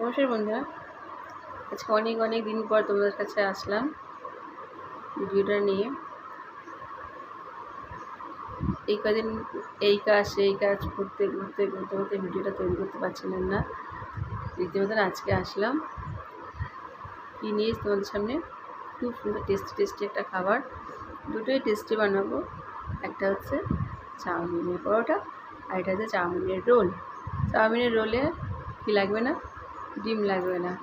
নমস্কার বন্ধুরা, আজকে অনেক দিন পর তোমাদের কাছে আসলাম ভিডিওটা নিয়ে। এই কদিন এই কাজ সেই কাজ করতে ভিডিওটা তৈরি করতে পারছিলাম না। রীতিমতন আজকে আসলাম কী নিয়ে তোমাদের সামনে। খুব সুন্দর টেস্টি একটা খাবার, দুটোই টেস্টি বানাবো। একটা হচ্ছে চাউমিনের পরোটা আর এটা হচ্ছে চাউমিনের রোল। চাউমিনের রোলে কী লাগবে না, ডিম লাগবে না,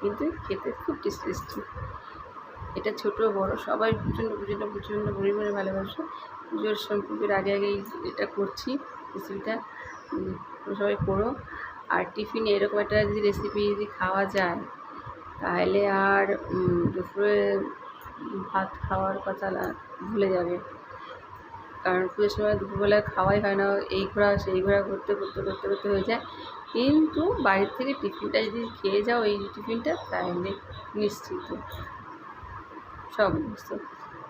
কিন্তু খেতে খুব টেস্টি। এটা ছোট বড় সবাই প্রচণ্ড পরিমাণে ভালোবাসে। পুজোর আগে এটা করছি রেসিপিটা, সবাই করো। আর টিফিনে এরকম একটা যদি রেসিপি যদি খাওয়া যায় তাহলে আর দুপুরে ভাত খাওয়ার কথা ভুলে যাবে। কারণ পুজোর সময় দুপুরবেলায় খাওয়াই হয় না, এই ঘোরা সেই ঘোরা করতে হয়ে যায়। কিন্তু বাড়ির থেকে টিফিনটা যদি খেয়ে যাও, এই টিফিনটা, তাহলে নিশ্চিত সব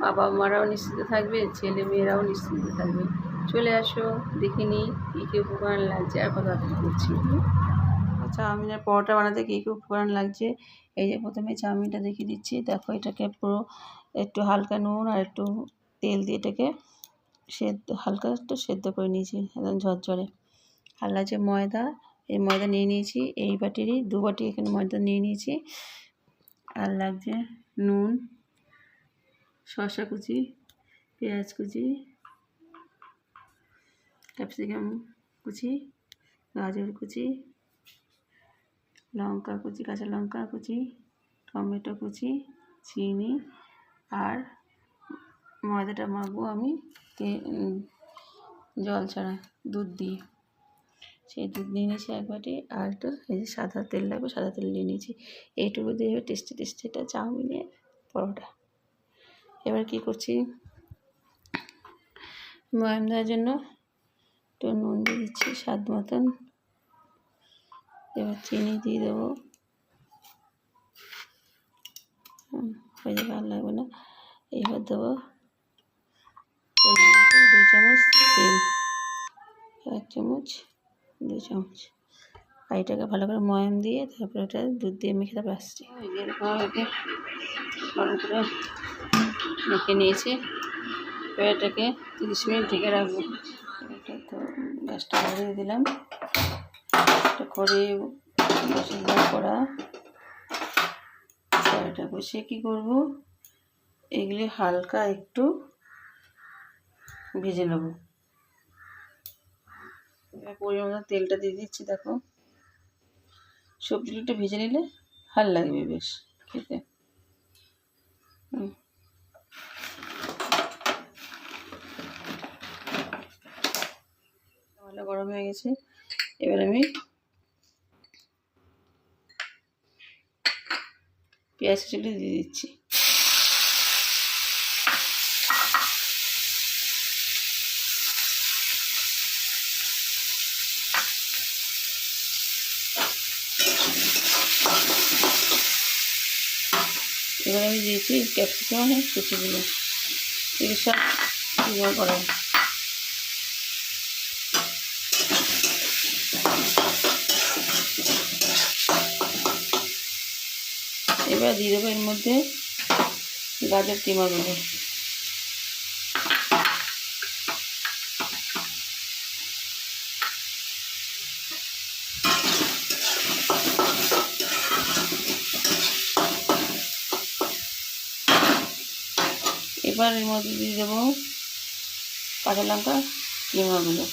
বাবা মারাও নিশ্চিত থাকবে, ছেলে মেয়েরাও নিশ্চিত থাকবে। চলে আসো, দেখে নিই কী কী উপকরণ লাগছে আর কত করছি। চাউমিনের পরোটা বানাতে কী কী উপকরণ লাগছে, এই যে প্রথমে চাউমিনটা দেখিয়ে দিচ্ছি। দেখো, এটাকে পুরো একটু হালকা নুন আর একটু তেল দিয়ে এটাকে হালকা একটু সেদ্ধ করে নিয়েছি, একদম ঝরঝরে। আর লাগছে ময়দা, এই ময়দা নিয়ে নিয়েছি এই বাটিরই 2 বাটি এখানে ময়দা নিয়ে নিয়েছি। আর লাগছে নুন, শসা কুচি, পেঁয়াজ কুচি, ক্যাপসিকাম কুচি, গাজর কুচি, লঙ্কা কুচি, কাঁচা লঙ্কা কুচি, টমেটো কুচি, চিনি। আর ময়দাটা মাখবো আমি জল ছাড়া দুধ দিয়ে, সেই দুধ নিয়ে নিয়েছি 1 বাটি। আর একটু এই যে সাদা তেল লাগবে, সাদা তেল নিয়ে নিয়েছি। এইটুকু দিয়ে টেস্টি একটা চাউমিনের পরোটা। এবার কি করছি, ময়াম দেওয়ার জন্য একটু নুন দিয়ে দিচ্ছি স্বাদ মতন। এবার চিনি দিয়ে দেবো, হয়ে যাবে, আর লাগবে না। এবার দেবো 2 চামচ তেল, 1 চামচ 2 চামচ। আর এটাকে ভালো করে ময়াম দিয়ে তারপরে এটা দুধ দিয়ে মেখে তারপরে আসছি। ভালো করে মেখে নিয়েছি। এবার এটাকে 30 মিনিট ঢেকে রাখবো। এটা তো গ্যাসটা ধরিয়ে দিলাম, এটা করে করা এটা বসিয়ে কী করবো, এগুলি হালকা একটু ভেজে নেব। এবার পরিমাণ মতো তেলটা দিয়ে দিচ্ছি। দেখো, সবজিগুলো একটু ভেজে নিলে ভালো লাগবে বেশ খেতে। ভালো গরম হয়ে গেছে। এবার আমি পেঁয়াজ কুচিগুলো দিয়ে দিচ্ছি। এবার আমি দিয়েছি ক্যাপসিকাম কুচিগুলো, এগুলো সব কিমা করা। এবার দিয়ে দেবো এর মধ্যে গাজর কিমাগুলো। এবার এর মধ্যে দিয়ে দেবো কাঁচা লঙ্কা কিমাগুলো।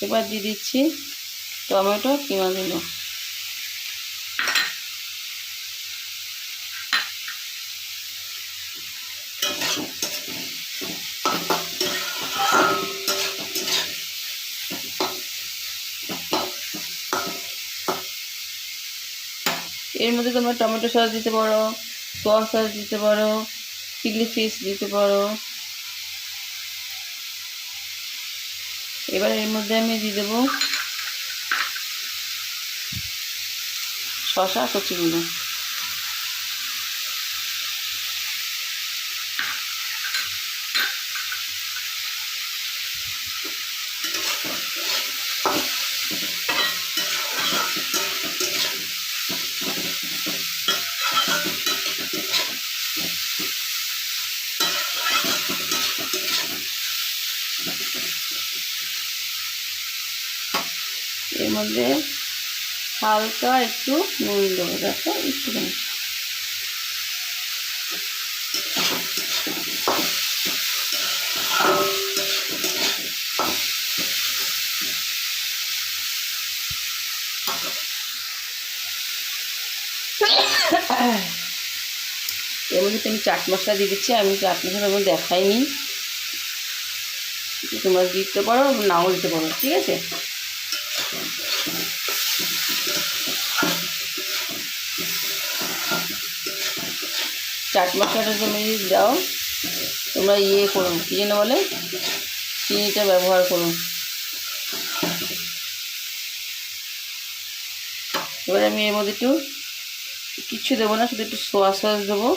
এবার দিয়ে দিচ্ছি টমেটো কিমাগুলো। এর মধ্যে তোমরা টমেটো সস দিতে পারো, সোয়া সস দিতে পারো, চিলি ফিশ দিতে পারো। এবার এর মধ্যে আমি দিয়ে দেবো শসা কচিগুলো। এর মধ্যে হালকা একটু নুন দেবো, দেখো একটু এর মধ্যে আমি চাট মশলা দিয়ে দিচ্ছি। আমি চাট মশলা আমার দেখাইনি, তোমরা দিতে পারো নাও দিতে পারো, ঠিক আছে। চাট মশলাটা তুমি যদি দাও, তোমরা করো, কী যেন বলে, চিনিটা ব্যবহার করো। এবার আমি এর মধ্যে একটু কিচ্ছু দেবো না, শুধু একটু সোয়া সস দেবো,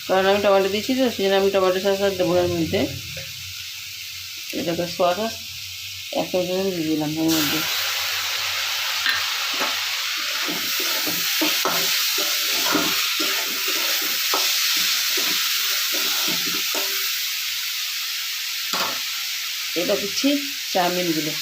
কারণ আমি টমেটো দিয়েছি তো, সেই জন্য আমি টমেটো সস আর দেবো এর মধ্যে। এটাকে সোয়া সস 1 চামচ দিয়ে দিলাম এর মধ্যে। এটা দিচ্ছি চাউমিনগুলো।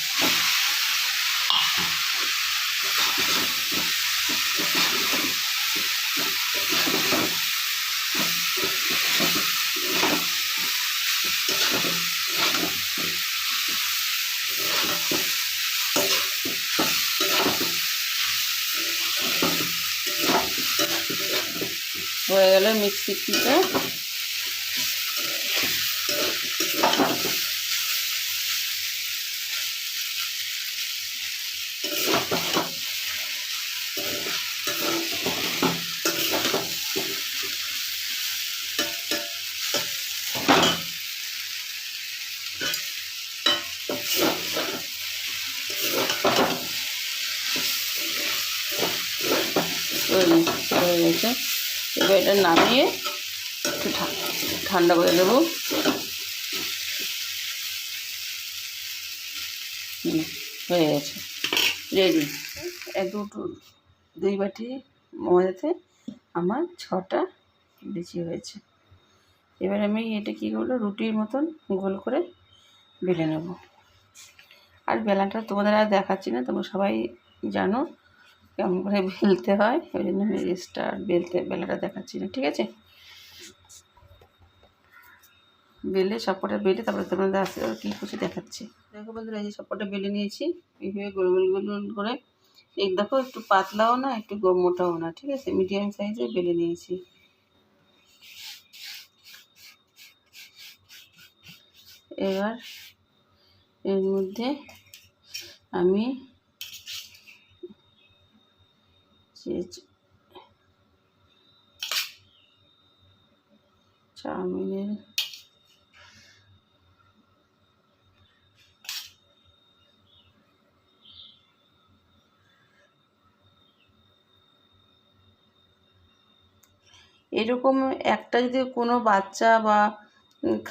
হয়ে গেল মিক্সিটা। হয়ে গেছে। এবার এটা নামিয়ে একটু ঠান্ডা করে দেবো। হয়ে গেছে, রেডি। 2 বাটি ময়দাতে আমার 6টা লুচি হয়েছে। এবার আমি এটা কী করবো, রুটির মতন গোল করে বেলে নেব। আর বেলাটা তোমাদের আর দেখাচ্ছি না, তোমরা সবাই জানো কেমন করে বেলতে হয়, ওই জন্য আমি বেলাটা দেখাচ্ছি না, ঠিক আছে। বেলে সবকটা বেলে তারপরে তোমাদের আসতে কী করছি দেখাচ্ছি। দেখো বন্ধুরা, এই যে সবকটা বেলে নিয়েছি এইভাবে গোল গোল গোল গোল করে। এই দেখো একটু পাতলাও না একটু মোটাও না, ঠিক আছে, মিডিয়াম সাইজে বেলে নিয়েছি। এবার এর মধ্যে আমি চাউমিনের এরকম একটা যদি কোনো বাচ্চা বা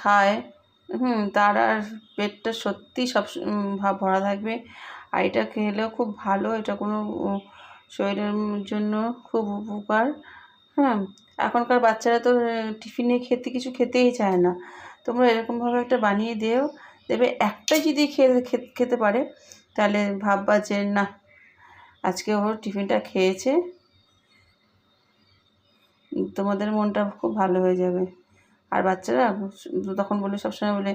খায়, তার আর পেটটা সত্যি সব ভরা থাকবে। আর এটা খেলেও খুব ভালো, এটা কোনো শরীরের জন্য খুব উপকার। এখনকার বাচ্চারা তো টিফিনে কিছু খেতেই চায় না। তোমরা এরকমভাবে একটা বানিয়ে দিও, দেবে একটা যদি খেতে পারে, তাহলে ভাববা যে না, আজকে ওর টিফিনটা খেয়েছে, তোমাদের মনটা খুব ভালো হয়ে যাবে। আর বাচ্চারা তখন বলে, সবসময় বলে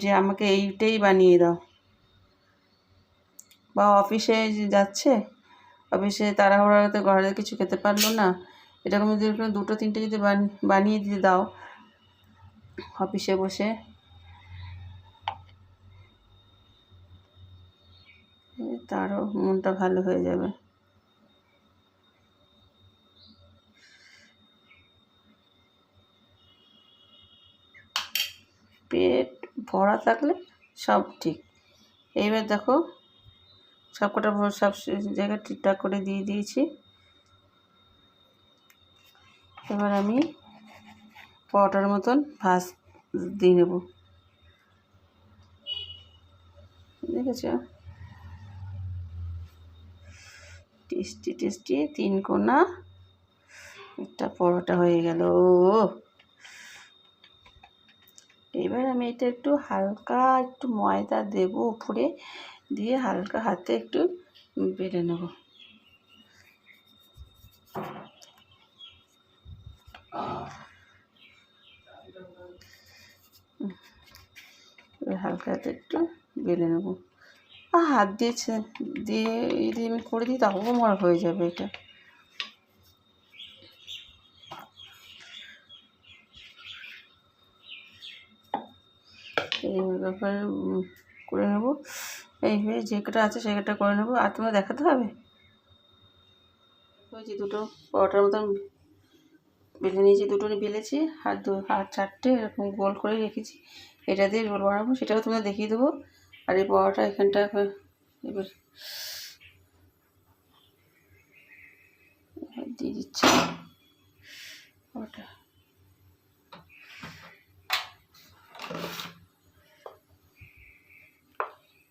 যে আমাকে এইটাই বানিয়ে দাও। বা অফিসে যাচ্ছে, অফিসে তাড়াহুড়োতে ঘরে কিছু খেতে পারলো না, এরকম যদি 2-3টে যদি বানিয়ে দিয়ে দাও অফিসে বসে, তারও মনটা ভালো হয়ে যাবে। পেট ভরা থাকলে সব ঠিক। এইবার দেখো সবকটা সব জায়গায় ঠিকঠাক করে দিয়ে দিয়েছি। এবার আমি পরোটার মতন ভাজ দিয়ে নেব। দেখেছ, টেস্টি টেস্টি 3 কোনা একটা পরোটা হয়ে গেল। এবার আমি এটা একটু হালকা একটু ময়দা দেব উপরে, দিয়ে হালকা হাতে একটু বেলে নেব। হালকা হাতে একটু বেলে নেব। হাত দিয়েছে দিয়ে যদি আমি করে দিই তাও আমার হয়ে যাবে এটা। এই ব্যাপারে করে নেব। এইভাবে যে কটা আছে সে কটা করে নেব। আর তোমরা দেখাতে হবে ওই যে দুটো পরোটার মতন বেলে নিয়েছি, দুটো বেলেছি, আর 4টে এরকম গোল করে রেখেছি। এটা দিয়ে রোল বানাবো, সেটাও তোমরা দেখিয়ে দেবো। আর এই পরোটা এখানটা এবার দিয়ে দিচ্ছি পরোটা।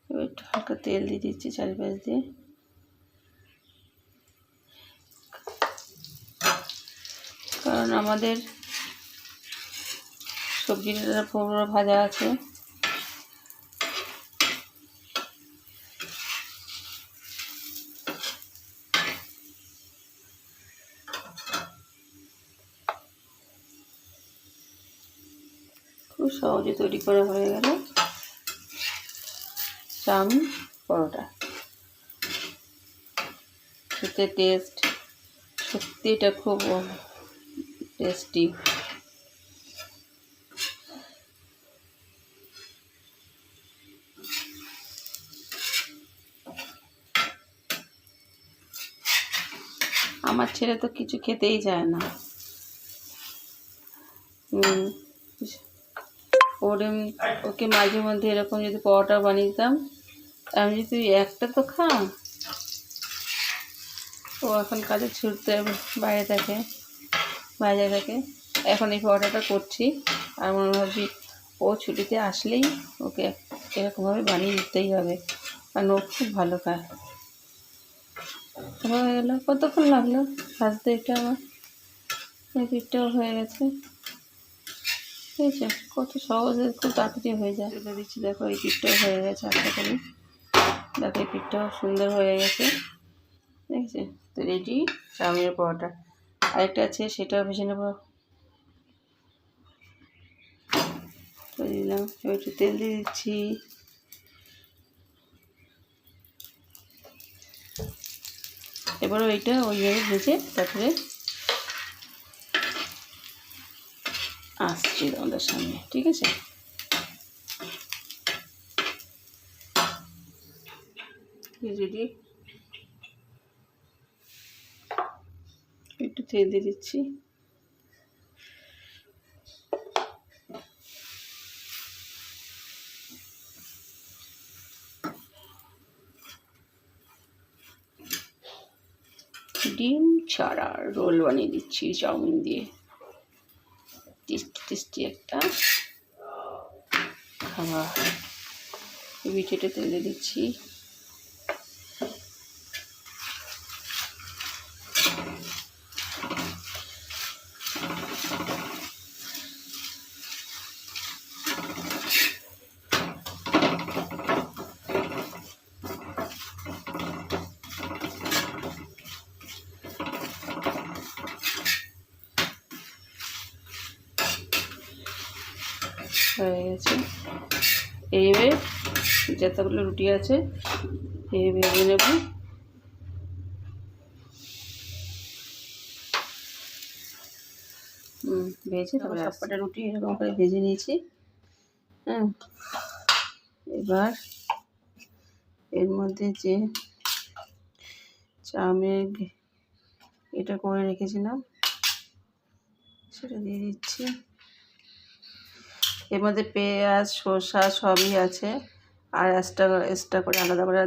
এবার একটু হালকা তেল দিয়ে দিচ্ছি চারিপাশ দিয়ে। কারণ আমাদের সবজিটা পুরো ভাজা আছে। খুব সহজে তৈরি করা হয়ে গেল চাউমিন পরোটা। খেতে টেস্ট সত্যি, এটা খুব টেস্টি। আমার ছেলে তো কিছু খেতেই চায় না। ওকে মাঝে মধ্যে এরকম যদি পরোটা বানিয়ে দিতাম, আমি যদি তুই একটা তো খা। ও এখন কাজে ছুটতে বাইরে থাকে, এখন এই পরোটাটা করছি। আর মনে ভাবছি ও ছুটিতে আসলেই ওকে এরকমভাবে বানিয়ে দিতেই হবে, কারণ ও খুব ভালো খায়। হয়ে গেল, কতক্ষণ লাগলো ভাজতে এটা আমার? এই পিঠটাও হয়ে গেছে। ঠিক আছে, কত সহজে খুব তাড়াতাড়ি হয়ে যায়। তুলে দিচ্ছি, দেখো এই পিঠটাও হয়ে গেছে। একটা করে দেখো এই পিঠটাও সুন্দর হয়ে গেছে। দেখেছি তো, রেডি চাউমিনের পরোটা। আরেকটা আছে, সেটাও ভেজে নেবো। দিলাম, এবার একটু তেল দিয়ে দিচ্ছি। এবারও এইটা ওইভাবে ভেজে তারপরে আসছি তোমাদের সামনে। ঠিক আছে, রেডি। একটু তেল দিয়ে দিচ্ছি। ডিম ছাড়া রোল বানিয়ে দিচ্ছি চাউমিন দিয়ে। টেস্টি টেস্টি একটা খাবার। মিঠেটা তেলে দিচ্ছি। হয়ে গেছে। এইভাবে যতগুলো রুটি আছে এই ভেজে নেব। ভেজে তারপরে সবকটা রুটি এরকম করে ভেজে নিয়েছি। হ্যাঁ, এবার এর মধ্যে যে চাউমিন এটা করে রেখেছিলাম সেটা দিয়ে দিচ্ছি। এর মধ্যে পেঁয়াজ শসা সবই আছে, আর এক্সট্রা করে আলাদা করে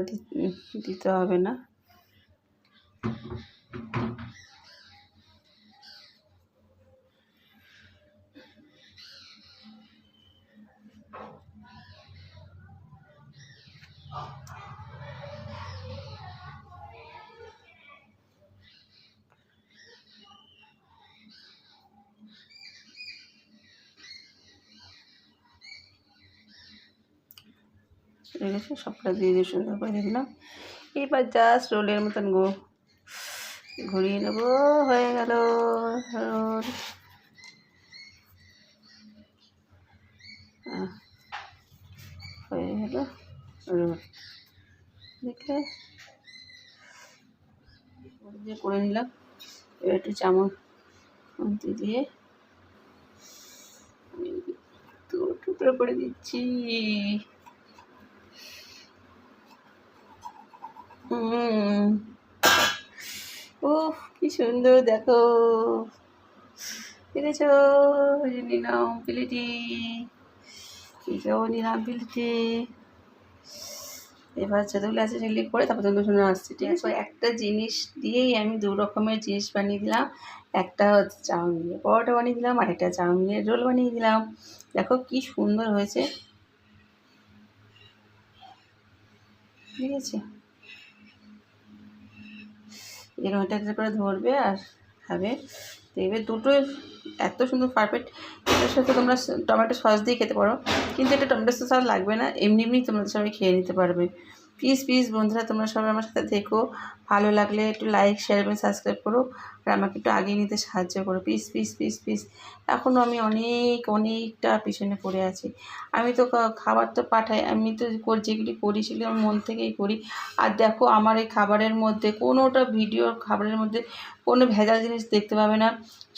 দিতে হবে না। ঠিক আছে, সবটা দিয়ে সুন্দর করে দিলাম। এবার জাস্ট রোলের মতন ঘুরিয়ে নেব। হয়ে গেল রোল। হয়ে গেল রোল, দেখলে করে নিলাম। এবার একটু চামচ দিয়ে আমি টুকরো করে দিচ্ছি। ও কি সুন্দর, দেখো দেখেছ? নিলাম প্লেটে, এটাও নিলাম প্লেটে। এবার যতগুলো আছে সেগুলি করে তারপর সুন্দর আসছে। ঠিক আছে, একটা জিনিস দিয়েই আমি 2 রকমের জিনিস বানিয়ে দিলাম। একটা হচ্ছে চাউমিনের পরোটা বানিয়ে দিলাম, আর একটা চাউমিনের রোল বানিয়ে দিলাম। দেখো কি সুন্দর হয়েছে, ঠিক আছে? এরকম একটা করে ধরবে আর খাবে, দেখবে দুটোই এত সুন্দর পারফেক্ট। এটার সাথে তোমরা টমেটো সস দিয়ে খেতে পারো, কিন্তু এটা টমেটো সস আর লাগবে না, এমনি এমনি তোমরা সবাই খেয়ে নিতে পারবে। প্লিজ বন্ধুরা, তোমরা সবাই আমার সাথে দেখো। ভালো লাগলে একটু লাইক, শেয়ার এবং সাবস্ক্রাইব করো, আর আমাকে একটু আগিয়ে নিতে সাহায্য করো। প্লিজ। এখনও আমি অনেকটা পিছনে পড়ে আছি। আমি তো খাবার তো পাঠাই, আমি তো যেগুলি করি সেগুলি আমার মন থেকেই করি। আর দেখো, আমার এই খাবারের মধ্যে কোনোটা খাবারের মধ্যে কোনো ভেজাল জিনিস দেখতে পাবে না।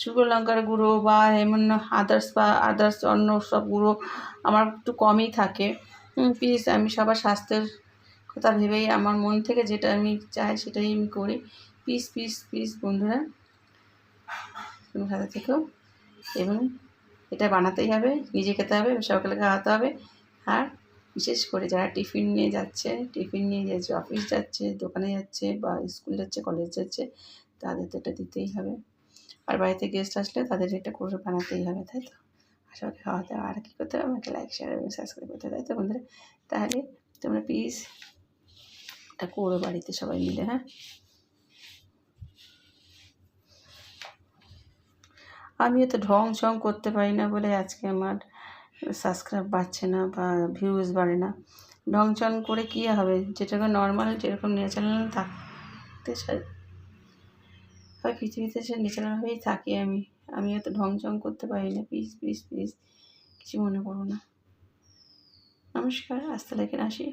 শুকনো লঙ্কার গুঁড়ো বা এমন আদার্স অন্য সব গুঁড়ো আমার একটু কমই থাকে। প্লিজ, আমি সবার স্বাস্থ্যের কথা ভেবেই আমার মন থেকে যেটা আমি চাই সেটাই আমি করি। প্লিজ বন্ধুরা, তুমি সাথে থেকেও। এবং এটা বানাতেই হবে, নিজে খেতে হবে, সকালে খাওয়াতে হবে। আর বিশেষ করে যারা টিফিন নিয়ে যাচ্ছে, অফিস যাচ্ছে, দোকানে যাচ্ছে, বা স্কুল যাচ্ছে, কলেজ যাচ্ছে, তাদের তো এটা দিতেই হবে। আর বাড়িতে গেস্ট আসলে তাদের এটা করে বানাতেই হবে, তাই তো? সবাইকে খাওয়াতে হবে। আর কী করতে হবে? আমাকে লাইক, শেয়ার এবং সাবস্ক্রাইব করতে হবে, তাই তো বন্ধুরা? তাহলে তোমরা প্লিজ এটা করো বাড়িতে সবাই মিলে, হ্যাঁ? আমিও তো ঢং করতে পারি না বলে আজকে আমার সাবস্ক্রাইব বাড়ছে না বা ভিউজ বাড়ে না। ঢং করে কী হবে? যেটাকে নর্মাল, যেরকম ন্যাচারাল থাকতে চাই, হয় পৃথিবীতে সে ন্যাচারালভাবেই থাকি আমিও তো ঢং করতে পারি না। প্লিজ কিছু মনে করো না। নমস্কার, আজ তাহলে এখানে আসি।